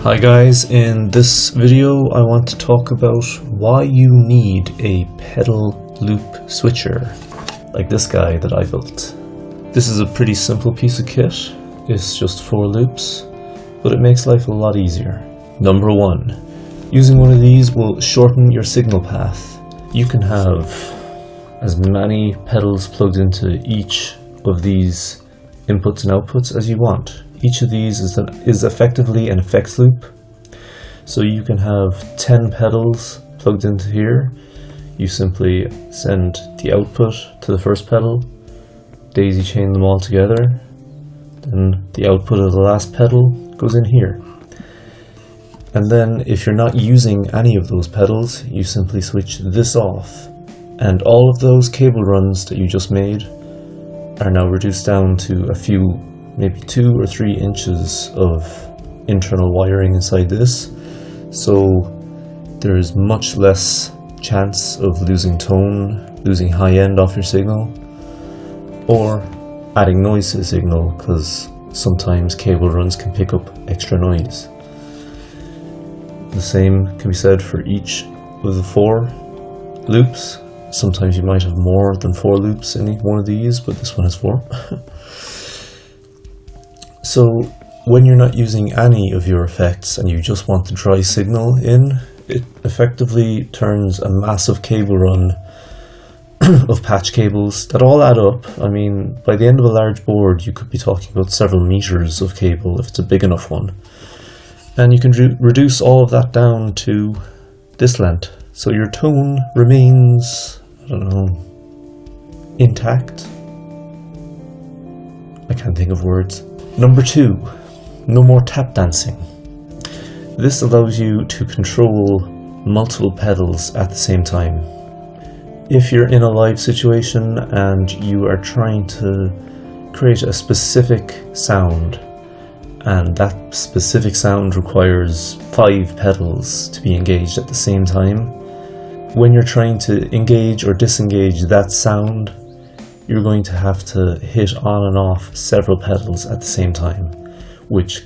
Hi guys, in this video I want to talk about why you need a pedal loop switcher like this guy that I built. This is a pretty simple piece of kit. It's just 4 loops, but it makes life a lot easier. Number 1. Using one of these will shorten your signal path. You can have as many pedals plugged into each of these inputs and outputs as you want. Each of these is effectively an effects loop. So you can have 10 pedals plugged into here. You simply send the output to the first pedal, daisy chain them all together, then the output of the last pedal goes in here. And then if you're not using any of those pedals, you simply switch this off. And all of those cable runs that you just made are now reduced down to a few, maybe 2 or 3 inches of internal wiring inside this, so there is much less chance of losing tone, losing high end off your signal, or adding noise to the signal, because sometimes cable runs can pick up extra noise. The same can be said for each of the 4 loops. Sometimes you might have more than 4 loops in one of these, but this one has 4. So when you're not using any of your effects and you just want the dry signal in, it effectively turns a massive cable run of patch cables that all add up. I mean, by the end of a large board you could be talking about several meters of cable if it's a big enough one. And you can reduce all of that down to this length. So your tone remains, I don't know, intact. I can't think of words. Number 2, no more tap dancing. This allows you to control multiple pedals at the same time. If you're in a live situation and you are trying to create a specific sound, and that specific sound requires 5 pedals to be engaged at the same time, when you're trying to engage or disengage that sound, you're going to have to hit on and off several pedals at the same time, which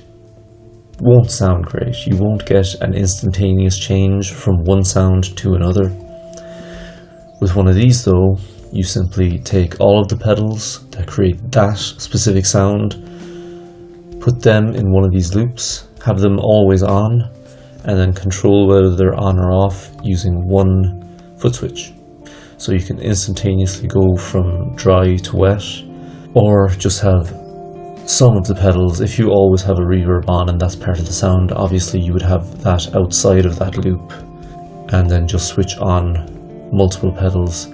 won't sound great. You won't get an instantaneous change from one sound to another. With one of these though, you simply take all of the pedals that create that specific sound, put them in one of these loops, have them always on, and then control whether they're on or off using one foot switch. So you can instantaneously go from dry to wet, or just have some of the pedals. If you always have a reverb on and that's part of the sound, obviously you would have that outside of that loop, and then just switch on multiple pedals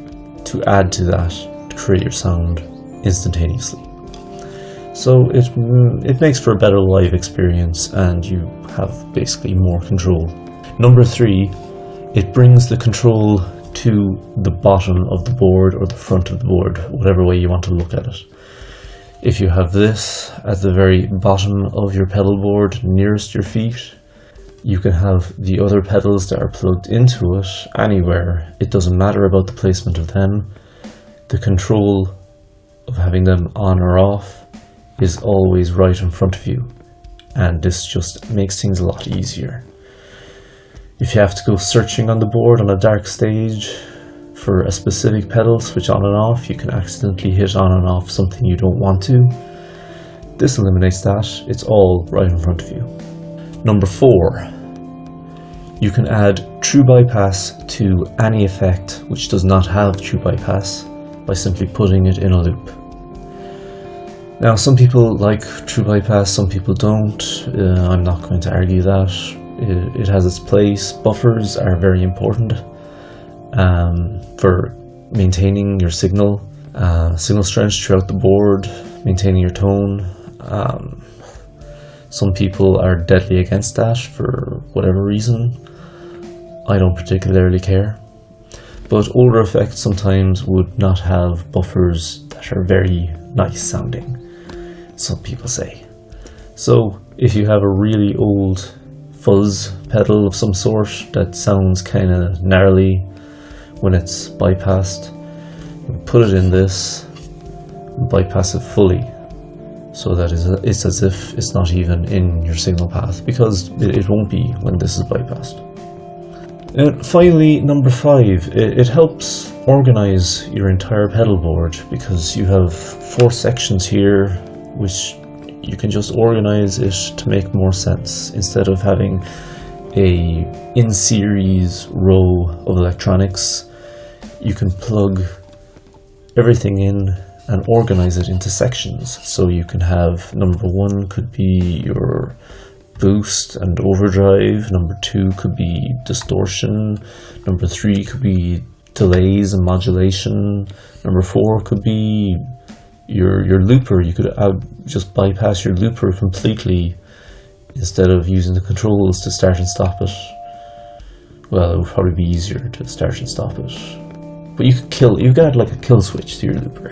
to add to that to create your sound instantaneously. So it makes for a better live experience and you have basically more control. Number 3, it brings the control to the bottom of the board or the front of the board, whatever way you want to look at it. If you have this at the very bottom of your pedal board nearest your feet, you can have the other pedals that are plugged into it anywhere. It doesn't matter about the placement of them. The control of having them on or off is always right in front of you, and this just makes things a lot easier. If you have to go searching on the board on a dark stage for a specific pedal, switch on and off, you can accidentally hit on and off something you don't want to. This eliminates that. It's all right in front of you. Number 4, you can add true bypass to any effect which does not have true bypass by simply putting it in a loop. Now, some people like true bypass, some people don't. I'm not going to argue that. It has its place. Buffers are very important for maintaining your signal strength throughout the board, maintaining your tone. Some people are deadly against that for whatever reason. I don't particularly care. But older effects sometimes would not have buffers that are very nice sounding, some people say. So if you have a really old fuzz pedal of some sort that sounds kind of gnarly when it's bypassed, put it in this and bypass it fully. so that it's as if it's not even in your signal path, because it won't be when this is bypassed. And finally, number 5, it helps organize your entire pedal board, because you have 4 sections here which you can just organize it to make more sense, instead of having a in-series row of electronics. You can plug everything in and organize it into sections. So you can have number 1 could be your boost and overdrive, number 2 could be distortion, number 3 could be delays and modulation, number 4 could be your looper. You could just bypass your looper completely instead of using the controls to start and stop it. Well, it would probably be easier to start and stop it, but you could add like a kill switch to your looper.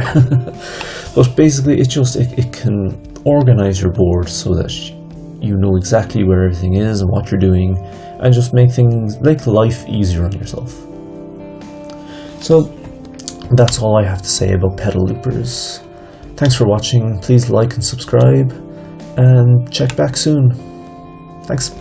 But basically it can organize your board so that you know exactly where everything is and what you're doing, and just make life easier on yourself. So that's all I have to say about pedal loopers. Thanks for watching. Please like and subscribe, and check back soon. Thanks.